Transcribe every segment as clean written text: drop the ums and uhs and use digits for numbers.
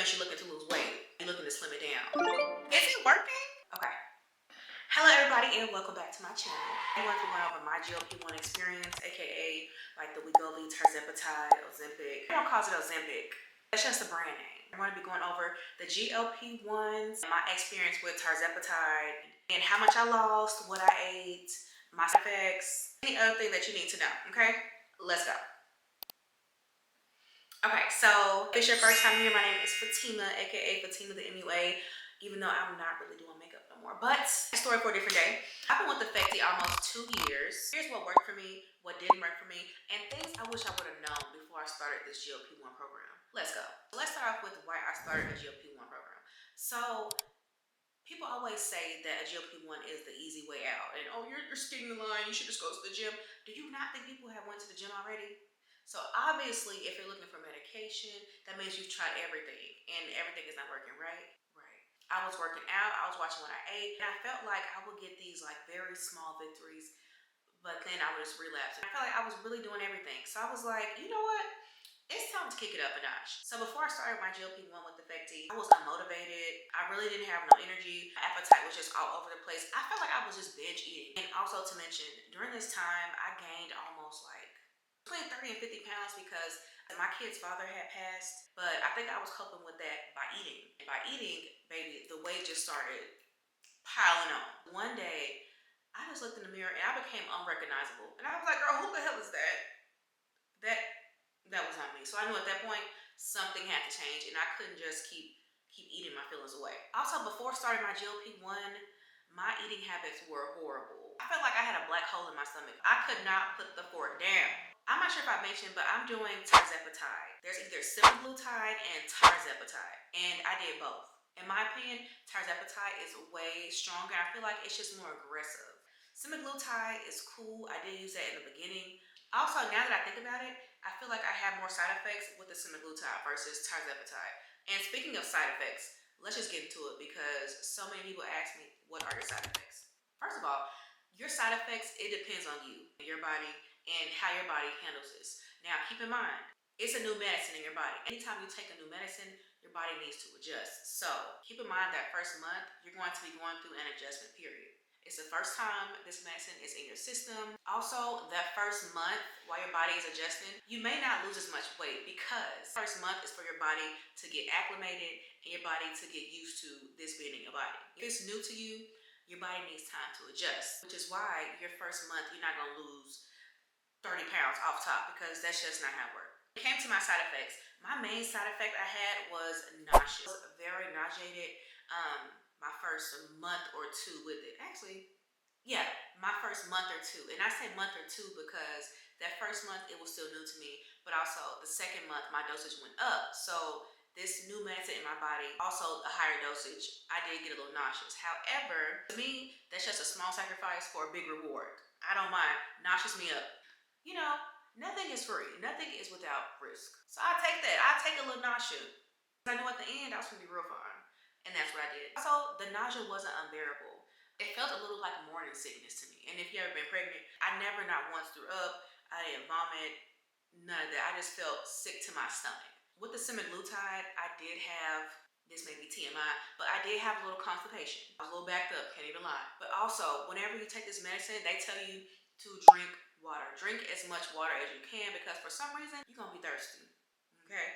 means you're looking to lose weight. You're looking to slim it down. Is it working? Okay. Hello everybody and welcome back to my channel. I'm going to go over my GLP-1 experience, aka like the Wegovy, tirzepatide, Ozempic. Everyone calls it Ozempic. That's just a brand name. I'm going to be going over the GLP-1s, my experience with tirzepatide, and how much I lost, what I ate, my side effects, any other thing that you need to know, okay? Let's go. Okay, so if it's your first time here, my name is Fatima, aka Fatima the MUA, even though I'm not really doing makeup no more. But a story for a different day. I've been with the Fecti almost 2 years. Here's what worked for me, what didn't work for me, and things I wish I would have known before I started this GLP-1 program. Let's go. Let's start off with why I started a GLP-1 program. So people always say that a GLP-1 is the easy way out, and oh, you're standing in line, you should just go to the gym. Do you not think people have went to the gym already? So obviously, if you're looking for medication, that means you've tried everything and everything is not working, right? Right. I was working out, I was watching what I ate, and I felt like I would get these like very small victories, but then I would just relapse. And I felt like I was really doing everything. So I was like, you know what? It's time to kick it up a notch. So before I started my GLP-1 with the Fecti, I was unmotivated. I really didn't have no energy. My appetite was just all over the place. I felt like I was just binge eating. And also to mention, during this time, I gained almost like between 30 and 50 pounds because my kid's father had passed. But I think I was coping with that by eating. And by eating, baby, the weight just started piling on. One day, I just looked in the mirror and I became unrecognizable. And I was like, girl, who the hell is that? That was on me. So I knew at that point something had to change, and I couldn't just keep eating my feelings away. Also, before starting my GLP-1, my eating habits were horrible. I felt like I had a black hole in my stomach. I could not put the fork down. I'm not sure if I mentioned, but I'm doing tirzepatide. There's either semaglutide and tirzepatide, and I did both. In my opinion, tirzepatide is way stronger. I feel like it's just more aggressive. Semaglutide is cool. I did use that in the beginning. Also, now that I think about it, I feel like I have more side effects with the semaglutide versus tirzepatide. And speaking of side effects, let's just get into it because so many people ask me, what are your side effects? First of all, your side effects, it depends on you, your body, and how your body handles this. Now, keep in mind, it's a new medicine in your body. Anytime you take a new medicine, your body needs to adjust. So keep in mind that first month, you're going to be going through an adjustment period. It's the first time this medicine is in your system. Also, that first month, while your body is adjusting, you may not lose as much weight because the first month is for your body to get acclimated and your body to get used to this being in your body. If it's new to you, your body needs time to adjust, which is why your first month, you're not gonna lose 30 pounds off top because that's just not how it works. When it came to my side effects, my main side effect I had was nauseous. I was very nauseated. My first month or two with it. Actually, yeah, my first month or two. And I say month or two because that first month it was still new to me, but also the second month my dosage went up. So this new medicine in my body, also a higher dosage, I did get a little nauseous. However, to me, that's just a small sacrifice for a big reward. I don't mind. Nauseous me up. You know, nothing is free. Nothing is without risk. So I take that. I take a little nausea. I know at the end I was gonna be real fine. And that's what I did. Also, the nausea wasn't unbearable. It felt a little like morning sickness to me. And if you ever been pregnant, I never not once threw up. I didn't vomit. None of that. I just felt sick to my stomach. With the semaglutide, I did have, this may be TMI, but I did have a little constipation. I was a little backed up, can't even lie. But also, whenever you take this medicine, they tell you to drink water. Drink as much water as you can because for some reason, you're going to be thirsty. Okay?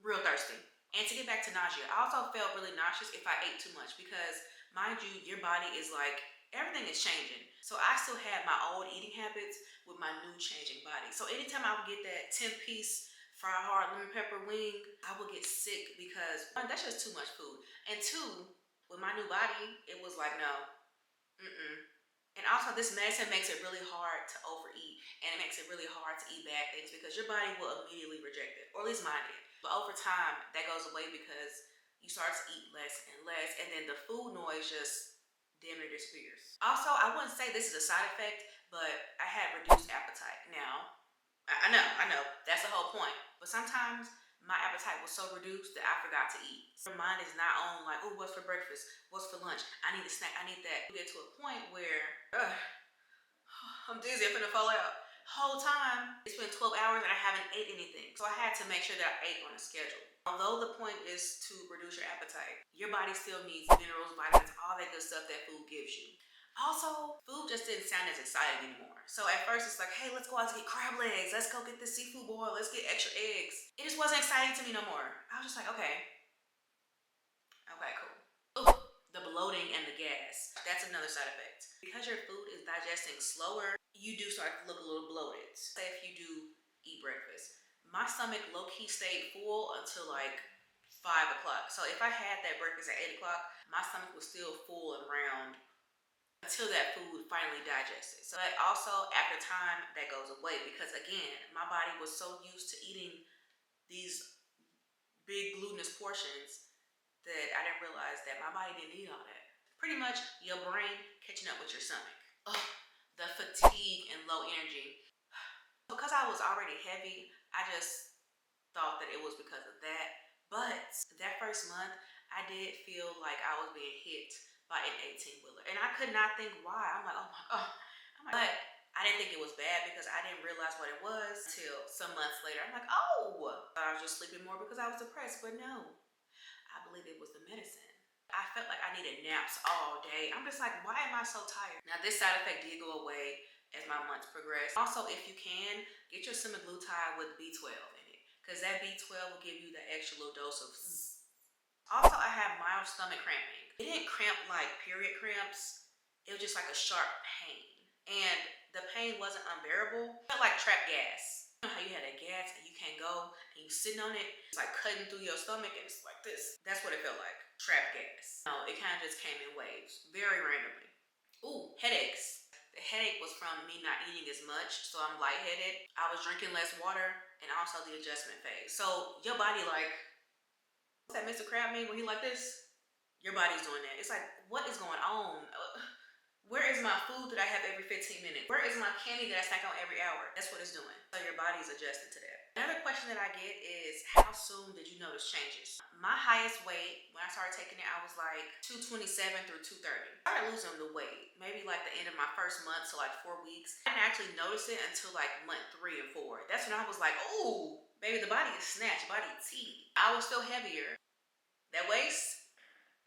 Real thirsty. And to get back to nausea, I also felt really nauseous if I ate too much because, mind you, your body is like, everything is changing. So I still had my old eating habits with my new changing body. So anytime I would get that 10-piece fried hard lemon pepper wing, I would get sick because, one, that's just too much food. And two, with my new body, it was like, no, And also this medicine makes it really hard to overeat, and it makes it really hard to eat bad things because your body will immediately reject it, or at least mine did. But over time, that goes away because you start to eat less and less, and then the food noise just damn near disappears. Also, I wouldn't say this is a side effect, but I had reduced appetite. Now, I know, that's the whole point. But sometimes my appetite was so reduced that I forgot to eat. So my mind is not on like, oh, what's for breakfast? What's for lunch? I need a snack. I need that. You get to a point where I'm dizzy. I'm gonna fall out. Whole time, it's been 12 hours and I haven't ate anything. So I had to make sure that I ate on a schedule. Although the point is to reduce your appetite, your body still needs minerals, vitamins, all that good stuff that food gives you. Also, food just didn't sound as exciting anymore. So at first it's like, hey, let's go out to get crab legs. Let's go get this seafood boil. Let's get extra eggs. It just wasn't exciting to me no more. I was just like, okay, cool. Ooh, the bloating and the gas. That's another side effect. Because your food is digesting slower, you do start to look a little bloated. Say if you do eat breakfast. My stomach low-key stayed full until like 5 o'clock. So if I had that breakfast at 8 o'clock, my stomach was still full and round until that food finally digested. So that also after time that goes away, because again, my body was so used to eating these big glutinous portions that I didn't realize that my body didn't need all that. Pretty much your brain catching up with your stomach. Ugh, the fatigue and low energy. Because I was already heavy, I just thought that it was because of that. But that first month, I did feel like I was being hit by an 18-wheeler. And I could not think why. I'm like, oh my God. But I didn't think it was bad because I didn't realize what it was till some months later. I'm like, oh, I was just sleeping more because I was depressed. But no, I believe it was the medicine. I felt like I needed naps all day. I'm just like, why am I so tired? Now, this side effect did go away as my months progressed. Also, if you can, get your semaglutide with B12 in it, because that B12 will give you the extra little dose of zzz. Also, I have mild stomach cramping. It didn't cramp like period cramps. It was just like a sharp pain. And the pain wasn't unbearable. It felt like trapped gas. You know how you had that gas and you can't go and you sitting on it? It's like cutting through your stomach and it's like this. That's what it felt like. Trapped gas. No, it kind of just came in waves. Very randomly. Ooh, headaches. The headache was from me not eating as much, so I'm lightheaded. I was drinking less water and also the adjustment phase. So your body like, what's that Mr. Crab mean when he like this? Your body's doing that. It's like, what is going on? Where is my food that I have every 15 minutes? Where is my candy that I snack on every hour? That's what it's doing. So your body's adjusting to that. Another question that I get is, how soon did you notice changes? My highest weight, when I started taking it, I was like 227 through 230. I started losing the weight, maybe like the end of my first month, so like 4 weeks. I didn't actually notice it until like month 3 and 4. That's when I was like, oh, baby, the body is snatched, body T. I was still heavier. That waist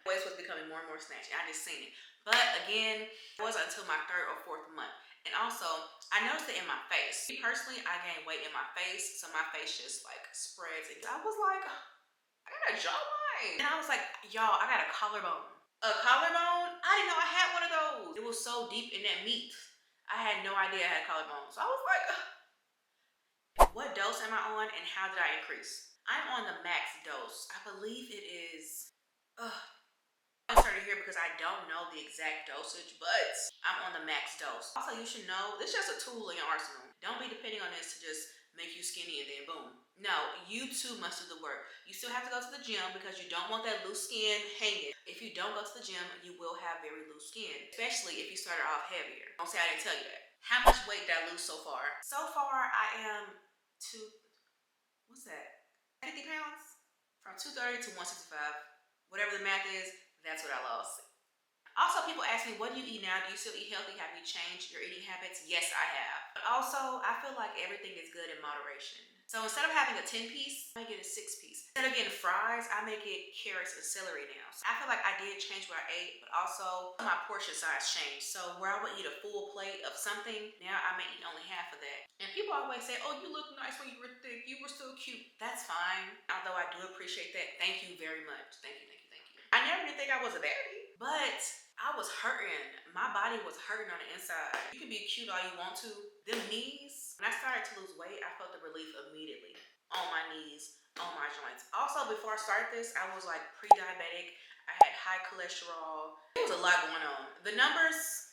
was becoming more and more snatched. I just seen it. But again, it wasn't until my 3rd or 4th month. And also, I noticed it in my face. Me personally, I gained weight in my face, so my face just like spreads. And I was like, I got a jawline. And I was like, y'all, I got a collarbone. A collarbone? I didn't know I had one of those. It was so deep in that meat. I had no idea I had a collarbone. So I was like, what dose am I on and how did I increase? I'm on the max dose. I believe it is, I started here because I don't know the exact dosage, but I'm on the max dose. Also, you should know, this is just a tool in your arsenal. Don't be depending on this to just make you skinny and then boom. No, you too must do the work. You still have to go to the gym because you don't want that loose skin hanging. If you don't go to the gym, you will have very loose skin, especially if you started off heavier. Don't say I didn't tell you that. How much weight did I lose so far? So far, I am what's that? 50 pounds? From 230 to 165. Whatever the math is, that's what I lost. Also, people ask me, what do you eat now? Do you still eat healthy? Have you changed your eating habits? Yes, I have. But also, I feel like everything is good in moderation. So instead of having a 10-piece, I get a 6-piece. Instead of getting fries, I make it carrots and celery now. So I feel like I did change what I ate, but also my portion size changed. So where I would eat a full plate of something, now I may eat only half of that. And people always say, oh, you look nice when you were thick. You were still cute. That's fine. Although I do appreciate that. Thank you very much. Thank you, thank you, thank you. I never did think I was a baddie, but I was hurting. My body was hurting on the inside. You can be cute all you want to. Them knees, when I started to lose weight, I felt the relief immediately. On my knees, on my joints. Also, before I started this, I was like pre-diabetic. I had high cholesterol. There was a lot going on. The numbers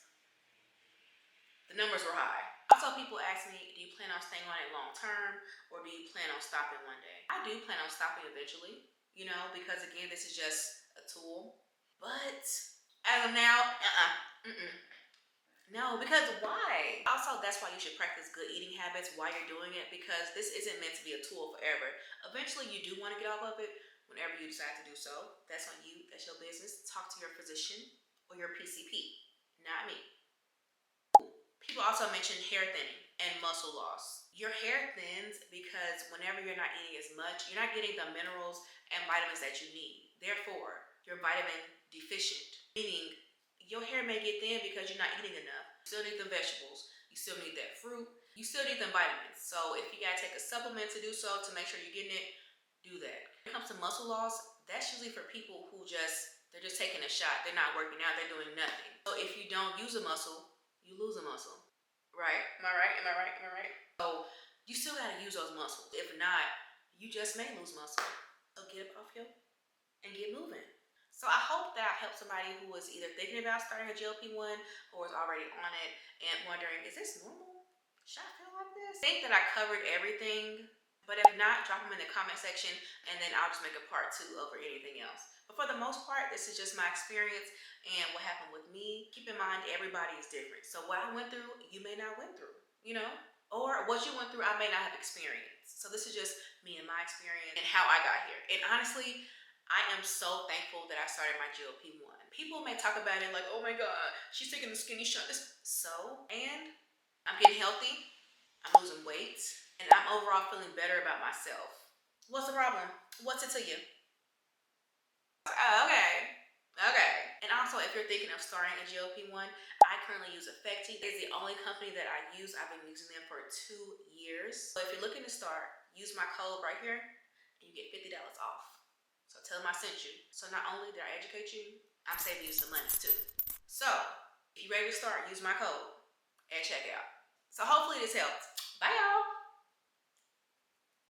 were high. Also, people ask me, do you plan on staying on it long term or do you plan on stopping one day? I do plan on stopping eventually, you know, because again, this is just a tool. But as of now, no, because why? Also, that's why you should practice good eating habits while you're doing it, because this isn't meant to be a tool forever. Eventually, you do want to get off of it whenever you decide to do so. That's on you. That's your business. Talk to your physician or your PCP, not me. People also mention hair thinning. and muscle loss. Your hair thins because whenever you're not eating as much, you're not getting the minerals and vitamins that you need. Therefore, you're vitamin deficient, meaning your hair may get thin because you're not eating enough. You still need the vegetables. You still need that fruit. You still need the vitamins. So if you gotta take a supplement to do so to make sure you're getting it, do that. When it comes to muscle loss, that's usually for people who they're just taking a shot. They're not working out. They're doing nothing. So if you don't use a muscle, you lose a muscle. Right? Am I right? Am I right? Am I right? So you still gotta use those muscles. If not, you just may lose muscle. So get up off your and get moving. So I hope that I helped somebody who was either thinking about starting a GLP-1 or is already on it and wondering, is this normal? Should I feel like this? I think that I covered everything, but if not, drop them in the comment section and then I'll just make a part 2 over anything else. But for the most part, this is just my experience and what happened with me. Keep in mind, everybody is different. So what I went through, you may not went through, or what you went through, I may not have experienced. So this is just me and my experience and how I got here. And honestly, I am so thankful that I started my GLP-1. People may talk about it like, oh my God, she's taking the skinny shot. And I'm getting healthy, I'm losing weight, and I'm overall feeling better about myself. What's the problem? What's it to you? Okay. And also, if you're thinking of starting a GLP-1, I currently use Effecti. It's the only company that I use. I've been using them for 2 years. So if you're looking to start, use my code right here and you get $50 off. So tell them I sent you. So not only did I educate you, I'm saving you some money too. So if you're ready to start, use my code at checkout. So hopefully this helped. Bye y'all.